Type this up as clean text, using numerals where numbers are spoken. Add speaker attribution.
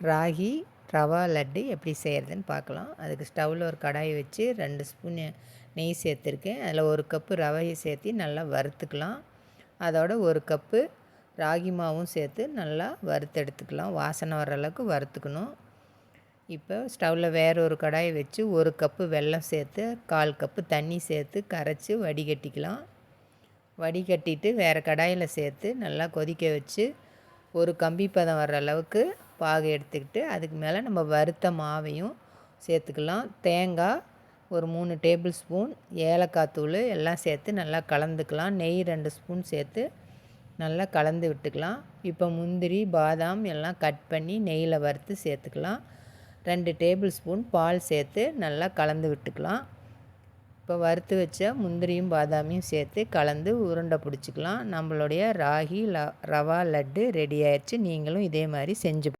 Speaker 1: ராகி ரவா லட்டு எப்படி செய்கிறதுன்னு பார்க்கலாம். அதுக்கு ஸ்டவ்வில் ஒரு கடாயை வச்சு 2 ஸ்பூன் நெய் சேர்த்துருக்கேன். அதில் 1 கப்பு ரவையை சேர்த்து நல்லா வறுத்துக்கலாம். அதோட 1 கப்பு ராகி மாவும் சேர்த்து நல்லா வறுத்தெடுத்துக்கலாம். வாசனை வர அளவுக்கு வறுத்துக்கணும். இப்போ ஸ்டவ்வில் வேற ஒரு கடாயை வச்சு 1 கப்பு வெல்லம் சேர்த்து 1/4 கப்பு தண்ணி சேர்த்து கரைச்சி வடிகட்டிக்கலாம். வடிகட்டிட்டு வேறு கடாயில் சேர்த்து நல்லா கொதிக்க வச்சு ஒரு கம்பி பதம் வர்ற அளவுக்கு பாகு எடுத்துக்கிட்டு அதுக்கு மேலே நம்ம வறுத்த மாவையும் சேர்த்துக்கலாம். தேங்காய் ஒரு 3 டேபிள் ஸ்பூன், ஏலக்காய் தூள் எல்லாம் சேர்த்து நல்லா கலந்துக்கலாம். நெய் 2 ஸ்பூன் சேர்த்து நல்லா கலந்து விட்டுக்கலாம். இப்போ முந்திரி பாதாம் எல்லாம் கட் பண்ணி நெய்யில் வறுத்து சேர்த்துக்கலாம். 2 டேபிள் ஸ்பூன் பால் சேர்த்து நல்லா கலந்து விட்டுக்கலாம். இப்போ வறுத்து வச்ச முந்திரியும் பாதாமையும் சேர்த்து கலந்து உருண்டை பிடிச்சிக்கலாம். நம்மளுடைய ராகி ரவா லட்டு ரெடி ஆயிடுச்சு. நீங்களும் இதே மாதிரி செஞ்சு